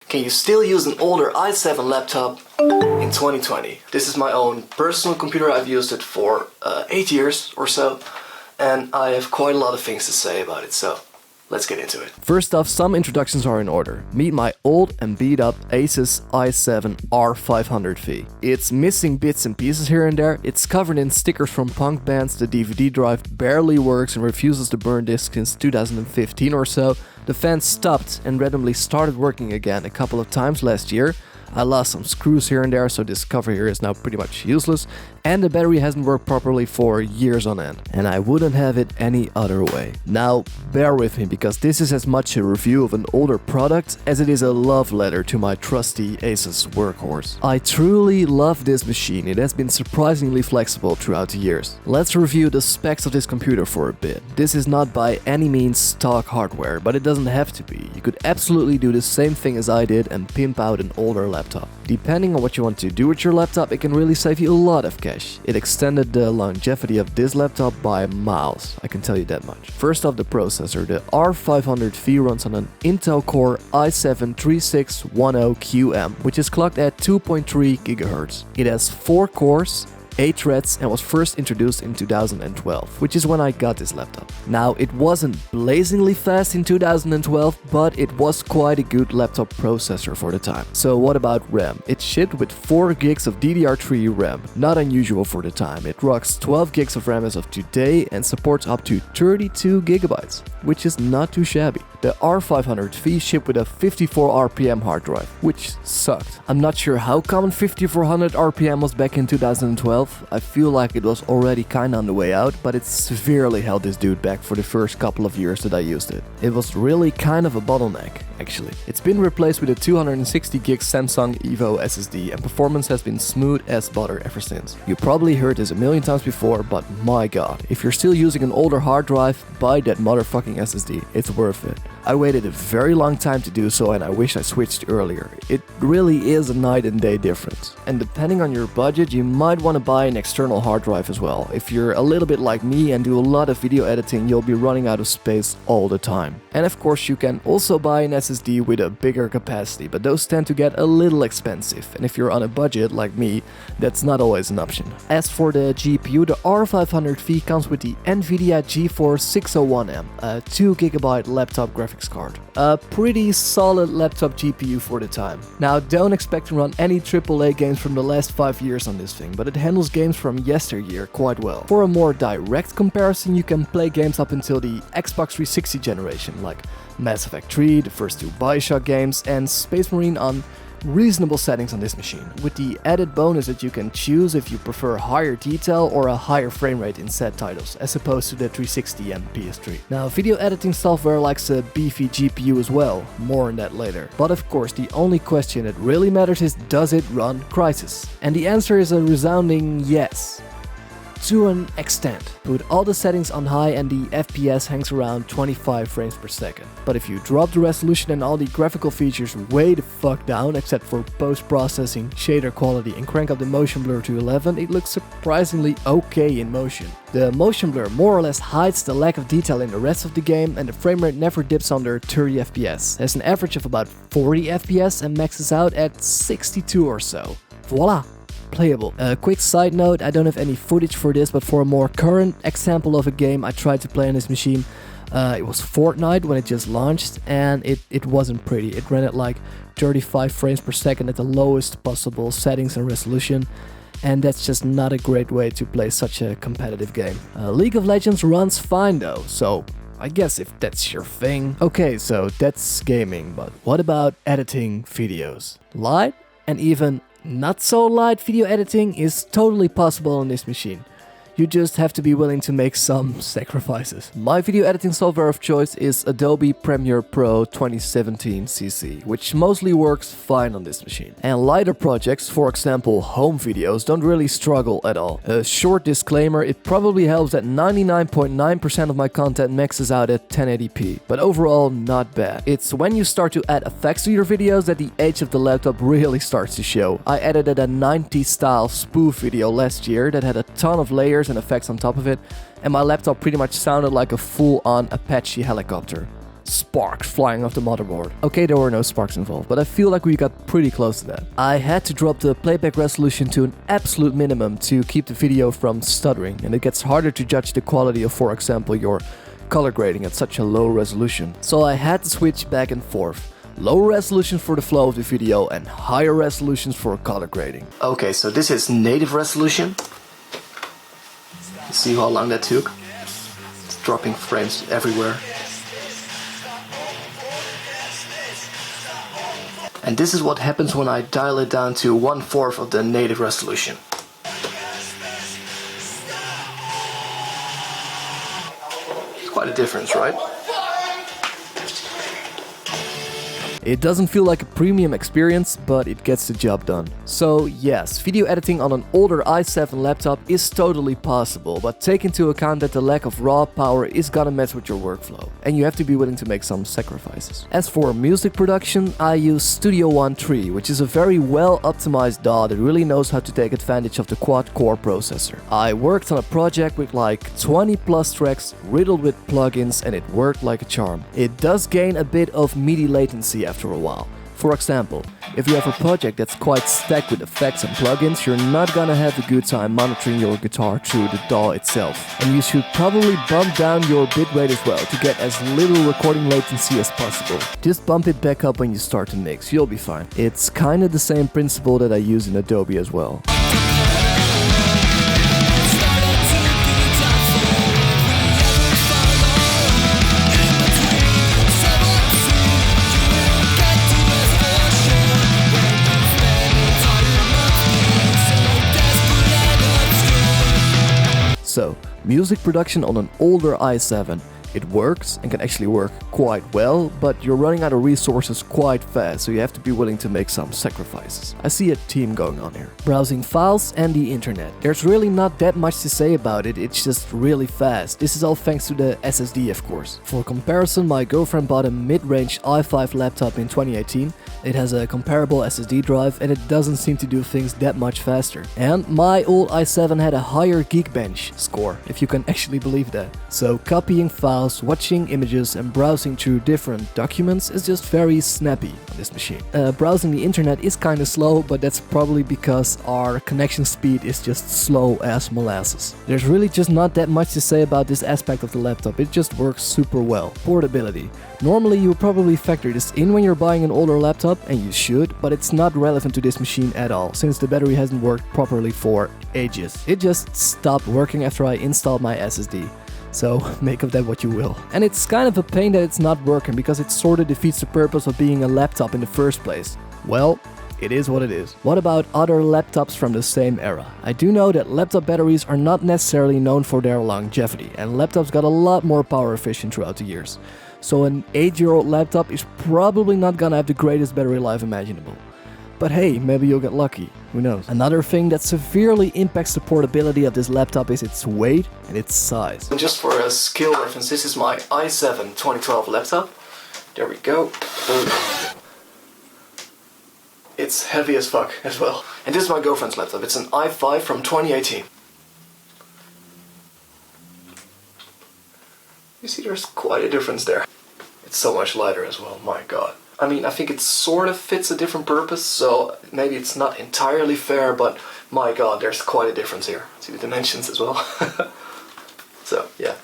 Can you still use an older i7 laptop in 2020? This is my own personal computer. I've used it for 8 years or so, and I have quite a lot of things to say about it, so let's get into it. First off, some introductions are in order. Meet my old and beat up Asus i7 R500V. It's missing bits and pieces here and there, it's covered in stickers from punk bands, the DVD drive barely works and refuses to burn discs since 2015 or so, the fan stopped and randomly started working again a couple of times last year. I lost some screws here and there, so this cover here is now pretty much useless, and the battery hasn't worked properly for years on end, and I wouldn't have it any other way. Now, bear with me, because this is as much a review of an older product as it is a love letter to my trusty Asus workhorse. I truly love this machine, it has been surprisingly flexible throughout the years. Let's review the specs of this computer for a bit. This is not by any means stock hardware, but it doesn't have to be. You could absolutely do the same thing as I did and pimp out an older laptop. Depending on what you want to do with your laptop, it can really save you a lot of cash. It extended the longevity of this laptop by miles, I can tell you that much. First off, the processor. The R500V runs on an Intel Core i7-3610QM, which is clocked at 2.3 GHz. It has 4 cores, 8 threads, and was first introduced in 2012, which is when I got this laptop. Now, it wasn't blazingly fast in 2012, but it was quite a good laptop processor for the time. So what about RAM? It shipped with 4 gigs of DDR3 RAM, not unusual for the time. It rocks 12 gigs of RAM as of today and supports up to 32 gigabytes, which is not too shabby. The R500V shipped with a 54 RPM hard drive, which sucked. I'm not sure how common 5400 RPM was back in 2012. I feel like it was already kinda on the way out, but it severely held this dude back for the first couple of years that I used it. It was really kind of a bottleneck, actually. It's been replaced with a 260 gig Samsung Evo SSD, and performance has been smooth as butter ever since. You probably heard this a million times before, but my god, if you're still using an older hard drive, buy that motherfucking SSD. It's worth it. I waited a very long time to do so, and I wish I switched earlier. It really is a night and day difference. And depending on your budget, you might want to buy an external hard drive as well. If you're a little bit like me and do a lot of video editing, you'll be running out of space all the time. And of course, you can also buy an SSD with a bigger capacity, but those tend to get a little expensive. And if you're on a budget like me, that's not always an option. As for the GPU, the R500V comes with the NVIDIA GeForce 601M, a 2 GB laptop graphics card. A pretty solid laptop GPU for the time. Now, don't expect to run any AAA games from the last 5 years on this thing, but it handles games from yesteryear quite well. For a more direct comparison, you can play games up until the Xbox 360 generation, like Mass Effect 3, the first 2 Bioshock games, and Space Marine on reasonable settings on this machine, with the added bonus that you can choose if you prefer higher detail or a higher frame rate in said titles, as opposed to the 360 and PS3. Now, video editing software likes a beefy GPU as well, more on that later. But of course, the only question that really matters is, does it run Crysis? And the answer is a resounding yes. To an extent. Put all the settings on high and the FPS hangs around 25 frames per second. But if you drop the resolution and all the graphical features way the fuck down, except for post-processing, shader quality, and crank up the motion blur to 11, it looks surprisingly okay in motion. The motion blur more or less hides the lack of detail in the rest of the game, and the frame rate never dips under 30 FPS. There's an average of about 40 FPS and maxes out at 62 or so. Voila! Playable. A quick side note, I don't have any footage for this, but for a more current example of a game I tried to play on this machine, it was Fortnite when it just launched, and it wasn't pretty. It ran at like 35 frames per second at the lowest possible settings and resolution, and that's just not a great way to play such a competitive game. League of Legends runs fine though, so I guess if that's your thing. Okay, so that's gaming, but what about editing videos? Light and even not so light video editing is totally possible on this machine. You just have to be willing to make some sacrifices. My video editing software of choice is Adobe Premiere Pro 2017cc, which mostly works fine on this machine. And lighter projects, for example home videos, don't really struggle at all. A short disclaimer, it probably helps that 99.9% of my content maxes out at 1080p, but overall not bad. It's when you start to add effects to your videos that the age of the laptop really starts to show. I edited a 90s style spoof video last year that had a ton of layers and effects on top of it, and my laptop pretty much sounded like a full-on Apache helicopter. sparks flying off the motherboard. Okay, there were no sparks involved, but I feel like we got pretty close to that. I had to drop the playback resolution to an absolute minimum to keep the video from stuttering, and it gets harder to judge the quality of, for example, your color grading at such a low resolution. So I had to switch back and forth. Lower resolution for the flow of the video and higher resolutions for color grading. Okay, so this is native resolution. See how long that took? It's dropping frames everywhere. And this is what happens when I dial it down to 1/4 of the native resolution. It's quite a difference, right? It doesn't feel like a premium experience, but it gets the job done. So yes, video editing on an older i7 laptop is totally possible, but take into account that the lack of raw power is gonna mess with your workflow, and you have to be willing to make some sacrifices. As for music production, I use Studio One 3, which is a very well optimized DAW that really knows how to take advantage of the quad-core processor. I worked on a project with like 20 plus tracks riddled with plugins, and it worked like a charm. It does gain a bit of MIDI latency after a while. For example, if you have a project that's quite stacked with effects and plugins, you're not gonna have a good time monitoring your guitar through the DAW itself. And you should probably bump down your bitrate as well to get as little recording latency as possible. Just bump it back up when you start to mix, you'll be fine. It's kinda the same principle that I use in Adobe as well. So, music production on an older i7. It works and can actually work quite well, but you're running out of resources quite fast, so you have to be willing to make some sacrifices. I see a theme going on here. Browsing files and the internet. There's really not that much to say about it, it's just really fast. This is all thanks to the SSD, of course. For comparison, my girlfriend bought a mid-range i5 laptop in 2018. It has a comparable SSD drive and it doesn't seem to do things that much faster. And my old i7 had a higher Geekbench score, if you can actually believe that. So copying files, watching images and browsing through different documents is just very snappy on this machine. Browsing the internet is kinda slow, but that's probably because our connection speed is just slow as molasses. There's really just not that much to say about this aspect of the laptop, it just works super well. Portability. Normally you would probably factor this in when you're buying an older laptop, and you should, but it's not relevant to this machine at all, since the battery hasn't worked properly for ages. It just stopped working after I installed my SSD. So make of that what you will. And it's kind of a pain that it's not working, because it sort of defeats the purpose of being a laptop in the first place. Well, it is what it is. What about other laptops from the same era? I do know that laptop batteries are not necessarily known for their longevity, and laptops got a lot more power efficient throughout the years. So an 8-year-old laptop is probably not gonna have the greatest battery life imaginable. But hey, maybe you'll get lucky, who knows. Another thing that severely impacts the portability of this laptop is its weight and its size. And just for a scale reference, this is my i7 2012 laptop. There we go. It's heavy as fuck as well. And this is my girlfriend's laptop. It's an i5 from 2018. You see, there's quite a difference there. It's so much lighter as well, my god. I mean, I think it sort of fits a different purpose, so maybe it's not entirely fair, but my god, there's quite a difference here. See the dimensions as well. So, yeah.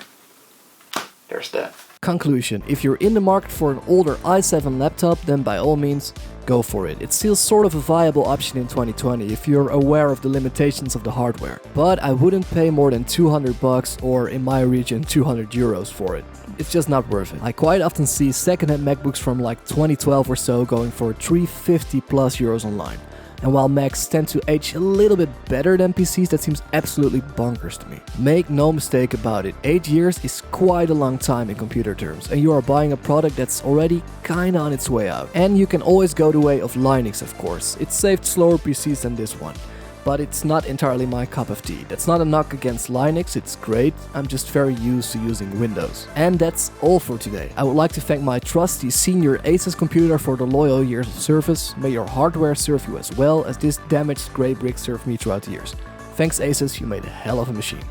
There's that. Conclusion. If you're in the market for an older i7 laptop, then by all means, go for it. It's still sort of a viable option in 2020 if you're aware of the limitations of the hardware. But I wouldn't pay more than 200 bucks, or in my region 200 euros for it. It's just not worth it. I quite often see secondhand MacBooks from like 2012 or so going for 350 plus euros online. And while Macs tend to age a little bit better than PCs, that seems absolutely bonkers to me. Make no mistake about it, 8 years is quite a long time in computer terms, and you are buying a product that's already kinda on its way out. And you can always go the way of Linux, of course. It saved slower PCs than this one. But it's not entirely my cup of tea. That's not a knock against Linux, it's great, I'm just very used to using Windows. And that's all for today. I would like to thank my trusty senior Asus computer for the loyal years of service. May your hardware serve you as well as this damaged grey brick served me throughout the years. Thanks Asus, you made a hell of a machine.